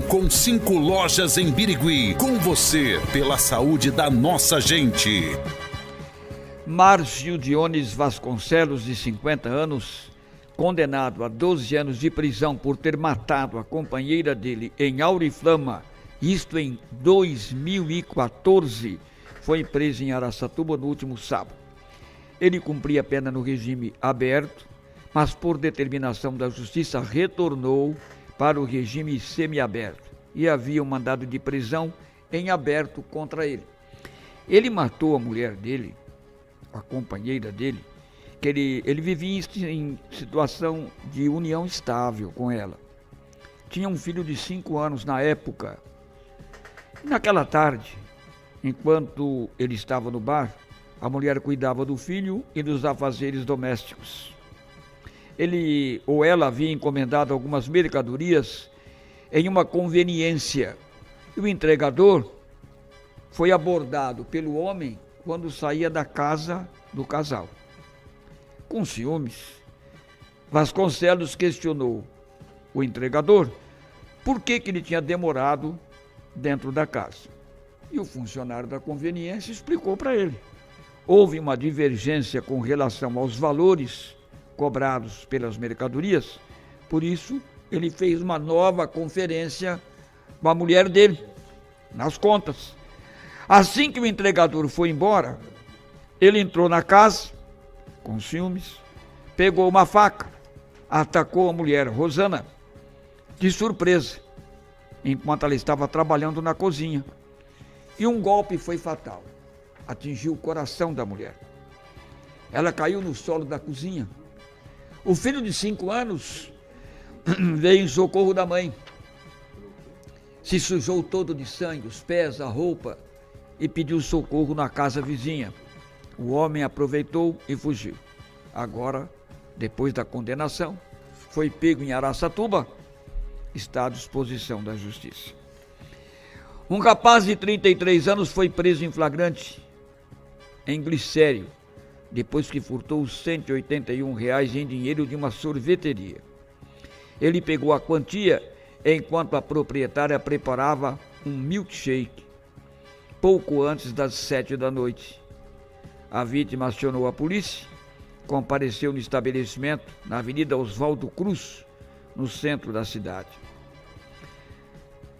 com 5 lojas em Birigui. Com você, pela saúde da nossa gente. Márcio Dionis Vasconcelos, de 50 anos, condenado a 12 anos de prisão por ter matado a companheira dele em Auriflama, isto em 2014, foi preso em Araçatuba no último sábado. Ele cumpria a pena no regime aberto, mas por determinação da justiça retornou para o regime semiaberto e havia um mandado de prisão em aberto contra ele. Ele matou a mulher dele, a companheira dele, que ele vivia em situação de união estável com ela. Tinha um filho de 5 anos na época. Naquela tarde, enquanto ele estava no bar, a mulher cuidava do filho e dos afazeres domésticos. Ele ou ela havia encomendado algumas mercadorias em uma conveniência e o entregador foi abordado pelo homem quando saía da casa do casal. Com ciúmes, Vasconcelos questionou o entregador por que ele tinha demorado dentro da casa. E o funcionário da conveniência explicou para ele. Houve uma divergência com relação aos valores cobrados pelas mercadorias, por isso ele fez uma nova conferência com a mulher dele, nas contas. Assim que o entregador foi embora, ele entrou na casa, com ciúmes, pegou uma faca, atacou a mulher, Rosana, de surpresa, enquanto ela estava trabalhando na cozinha. E um golpe foi fatal, atingiu o coração da mulher. Ela caiu no solo da cozinha. O filho de 5 anos veio em socorro da mãe. Se sujou todo de sangue, os pés, a roupa, e pediu socorro na casa vizinha. O homem aproveitou e fugiu. Agora, depois da condenação, foi pego em Araçatuba, está à disposição da justiça. Um rapaz de 33 anos foi preso em flagrante em Glicério, depois que furtou os R$181 em dinheiro de uma sorveteria. Ele pegou a quantia enquanto a proprietária preparava um milkshake, pouco antes das 7 da noite. A vítima acionou a polícia, compareceu no estabelecimento na Avenida Oswaldo Cruz, no centro da cidade.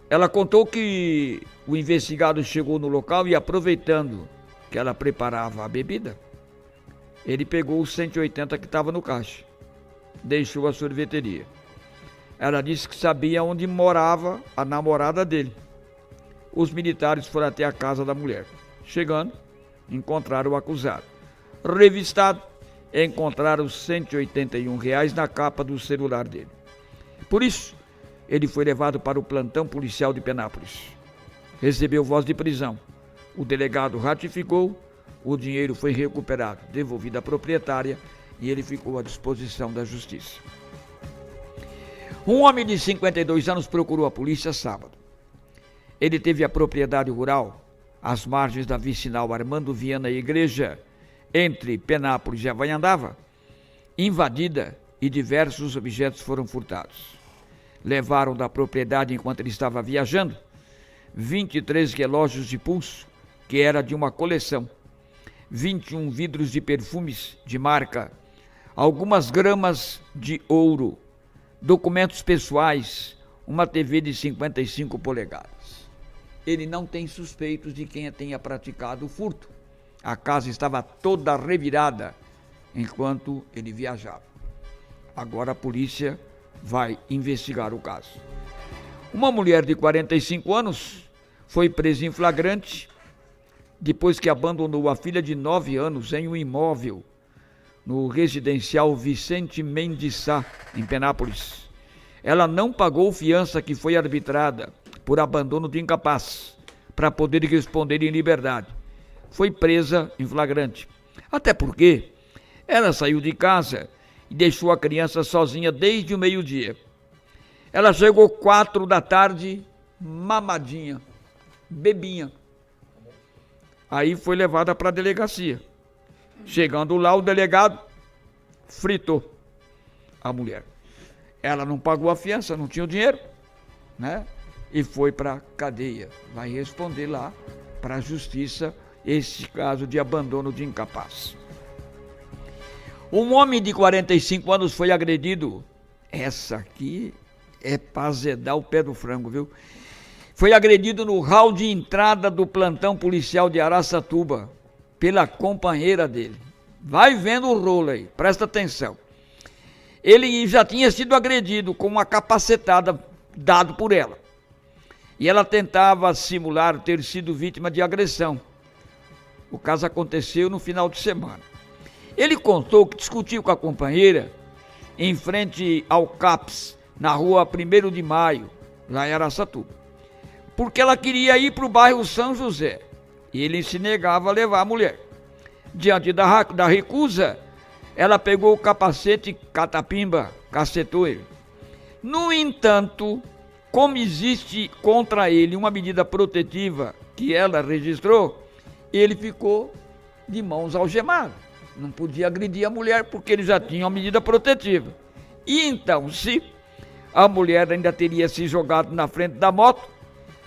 Ela contou que o investigado chegou no local e, aproveitando que ela preparava a bebida, ele pegou os 180 que estava no caixa, deixou a sorveteria. Ela disse que sabia onde morava a namorada dele. Os militares foram até a casa da mulher. Chegando, encontraram o acusado. Revistado, encontraram os R$181 na capa do celular dele. Por isso, ele foi levado para o plantão policial de Penápolis. Recebeu voz de prisão. O delegado ratificou, o dinheiro foi recuperado, devolvido à proprietária e ele ficou à disposição da justiça. Um homem de 52 anos procurou a polícia sábado. Ele teve a propriedade rural às margens da vicinal Armando Viana Igreja, entre Penápolis e Havaiandava, invadida e diversos objetos foram furtados. Levaram da propriedade enquanto ele estava viajando 23 relógios de pulso, que era de uma coleção, 21 vidros de perfumes de marca, algumas gramas de ouro, documentos pessoais, uma TV de 55 polegadas. Ele não tem suspeitos de quem tenha praticado o furto. A casa estava toda revirada enquanto ele viajava. Agora a polícia vai investigar o caso. Uma mulher de 45 anos foi presa em flagrante depois que abandonou a filha de 9 anos em um imóvel no residencial Vicente Mendes Sá, em Penápolis. Ela não pagou fiança que foi arbitrada por abandono de incapaz para poder responder em liberdade. Foi presa em flagrante. Até porque ela saiu de casa e deixou a criança sozinha desde o meio-dia. Ela chegou 4 da tarde, mamadinha, bebinha. Aí foi levada para a delegacia. Chegando lá, o delegado fritou a mulher. Ela não pagou a fiança, não tinha o dinheiro, né? e foi para cadeia. Vai responder lá para a justiça esse caso de abandono de incapaz. Um homem de 45 anos foi agredido. Essa aqui é para azedar o pé do frango, viu? Foi agredido no hall de entrada do plantão policial de Araçatuba pela companheira dele. Vai vendo o rolo aí, presta atenção. Ele já tinha sido agredido com uma capacetada dado por ela. E ela tentava simular ter sido vítima de agressão. O caso aconteceu no final de semana. Ele contou que discutiu com a companheira em frente ao CAPS, na rua 1º de Maio, lá em Araçatuba, porque ela queria ir para o bairro São José. E ele se negava a levar a mulher. Diante da recusa, ela pegou o capacete catapimba, cacetou ele. No entanto, como existe contra ele uma medida protetiva que ela registrou, ele ficou de mãos algemadas. Não podia agredir a mulher porque ele já tinha uma medida protetiva. E então, se a mulher ainda teria se jogado na frente da moto,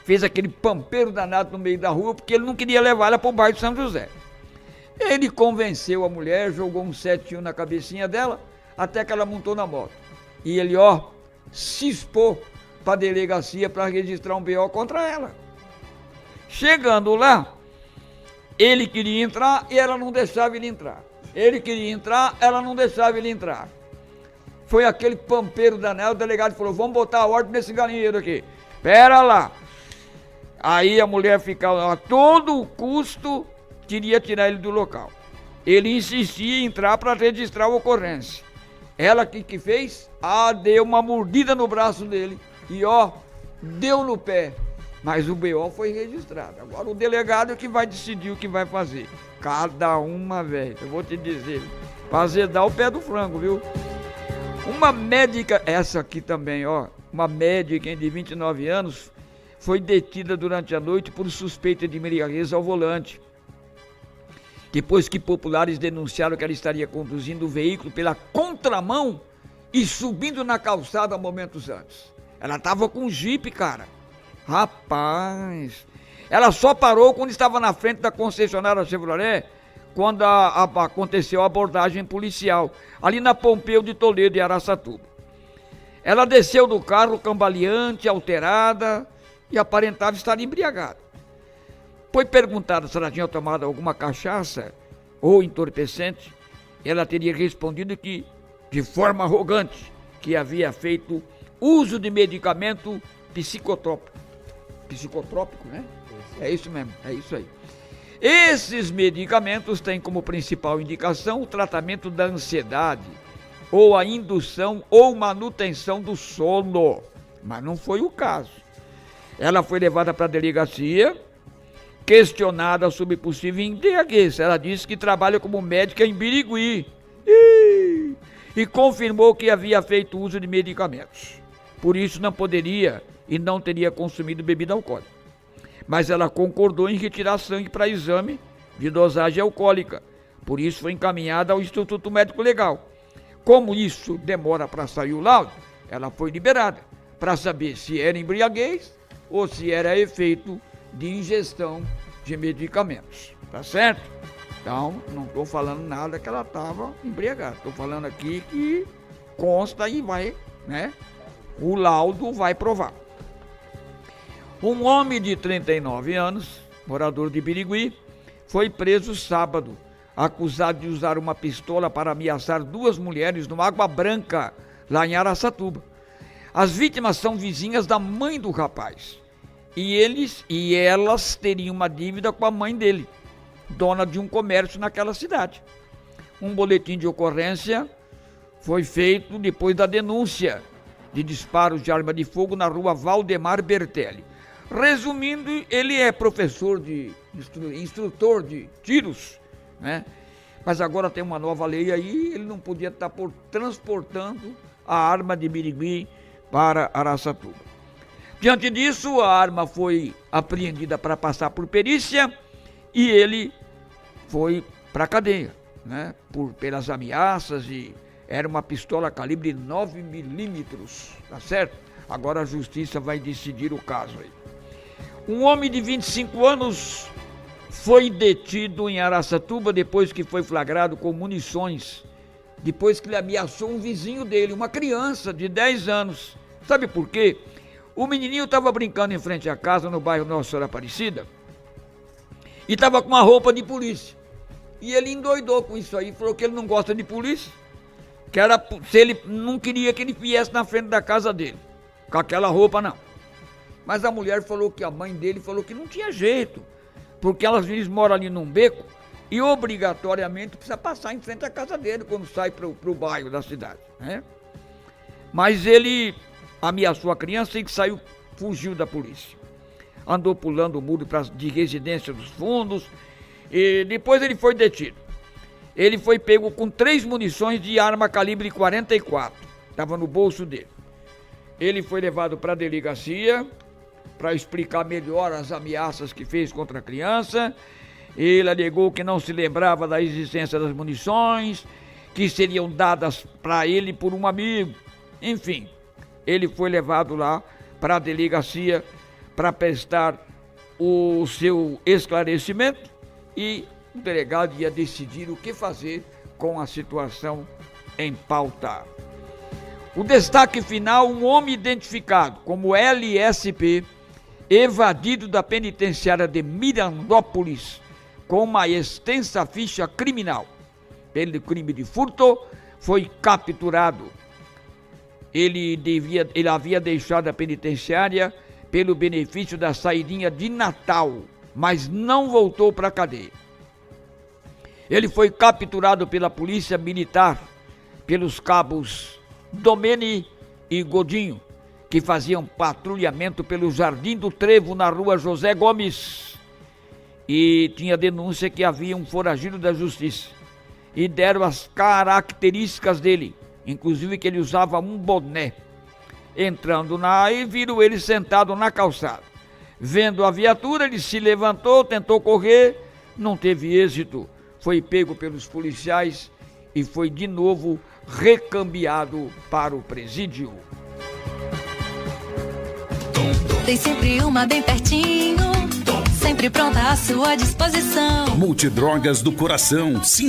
fez aquele pampeiro danado no meio da rua porque ele não queria levar ela para o bairro de São José. Ele convenceu a mulher, jogou um 7-1 na cabecinha dela, até que ela montou na moto. E ele, se expôs para a delegacia para registrar um BO contra ela. Chegando lá, ele queria entrar e ela não deixava ele entrar. Ele queria entrar, ela não deixava ele entrar. Foi aquele pampeiro danado, o delegado falou, vamos botar a ordem nesse galinheiro aqui. Pera lá. Aí a mulher ficava a todo custo, queria tirar ele do local. Ele insistia em entrar para registrar a ocorrência. Ela que fez? Deu uma mordida no braço dele e deu no pé. Mas o BO foi registrado. Agora o delegado é que vai decidir o que vai fazer. Cada uma, velho, eu vou te dizer, pra azedar o pé do frango, viu? Uma médica, essa aqui também, uma médica de 29 anos, foi detida durante a noite por suspeita de embriaguez ao volante. Depois que populares denunciaram que ela estaria conduzindo o veículo pela contramão e subindo na calçada momentos antes. Ela estava com jipe, cara. Rapaz, ela só parou quando estava na frente da concessionária Chevrolet, quando aconteceu a abordagem policial, ali na Pompeu de Toledo, em Araçatuba. Ela desceu do carro cambaleante, alterada e aparentava estar embriagada. Foi perguntada se ela tinha tomado alguma cachaça ou entorpecente. Ela teria respondido que, de forma arrogante, que havia feito uso de medicamento psicotrópico. Psicotrópico, né? É isso mesmo, é isso aí. Esses medicamentos têm como principal indicação o tratamento da ansiedade, ou a indução ou manutenção do sono, mas não foi o caso. Ela foi levada para a delegacia, questionada sobre possível embriaguez. Ela disse que trabalha como médica em Birigui e confirmou que havia feito uso de medicamentos. Por isso não poderia e não teria consumido bebida alcoólica. Mas ela concordou em retirar sangue para exame de dosagem alcoólica. Por isso foi encaminhada ao Instituto Médico Legal. Como isso demora para sair o laudo, ela foi liberada para saber se era embriaguez ou se era efeito de ingestão de medicamentos. Tá certo? Então, não estou falando nada que ela estava embriagada. Estou falando aqui que consta e vai, né? O laudo vai provar. Um homem de 39 anos, morador de Birigui, foi preso sábado, acusado de usar uma pistola para ameaçar duas mulheres no Água Branca, lá em Araçatuba. As vítimas são vizinhas da mãe do rapaz. E elas teriam uma dívida com a mãe dele, dona de um comércio naquela cidade. Um boletim de ocorrência foi feito depois da denúncia de disparos de arma de fogo na rua Valdemar Bertelli. Resumindo, ele é instrutor de tiros, né? Mas agora tem uma nova lei aí, ele não podia estar transportando a arma de Birigui para Araçatuba. Diante disso, a arma foi apreendida para passar por perícia e ele foi para a cadeia, né? Pelas ameaças, e era uma pistola calibre 9 milímetros, tá certo? Agora a justiça vai decidir o caso aí. Um homem de 25 anos foi detido em Araçatuba depois que foi flagrado com munições, depois que ele ameaçou um vizinho dele, uma criança de 10 anos. Sabe por quê? O menininho estava brincando em frente à casa no bairro Nossa Senhora Aparecida e estava com uma roupa de polícia. E ele endoidou com isso aí, falou que ele não gosta de polícia, que era se ele não queria que ele viesse na frente da casa dele, com aquela roupa não. Mas a mulher falou que a mãe dele falou que não tinha jeito, porque eles moram ali num beco e obrigatoriamente precisa passar em frente à casa dele quando sai para o bairro da cidade, né? Mas ele ameaçou a criança e fugiu da polícia. Andou pulando o muro de residência dos fundos e depois ele foi detido. Ele foi pego com 3 munições de arma calibre 44, estava no bolso dele. Ele foi levado para a delegacia para explicar melhor as ameaças que fez contra a criança. Ele alegou que não se lembrava da existência das munições, que seriam dadas para ele por um amigo. Enfim, ele foi levado lá para a delegacia para prestar o seu esclarecimento e o delegado ia decidir o que fazer com a situação em pauta. O destaque final: um homem identificado como LSP, evadido da penitenciária de Mirandópolis com uma extensa ficha criminal pelo crime de furto, foi capturado. Ele havia deixado a penitenciária pelo benefício da saidinha de Natal, mas não voltou para a cadeia. Ele foi capturado pela polícia militar, pelos cabos Domene e Godinho, que faziam patrulhamento pelo Jardim do Trevo, na rua José Gomes. E tinha denúncia que havia um foragido da justiça. E deram as características dele, inclusive que ele usava um boné. Entrando e viram ele sentado na calçada. Vendo a viatura, ele se levantou, tentou correr, não teve êxito. Foi pego pelos policiais e foi de novo recambiado para o presídio. Tem sempre uma bem pertinho, sempre pronta à sua disposição. Multidrogas do Coração.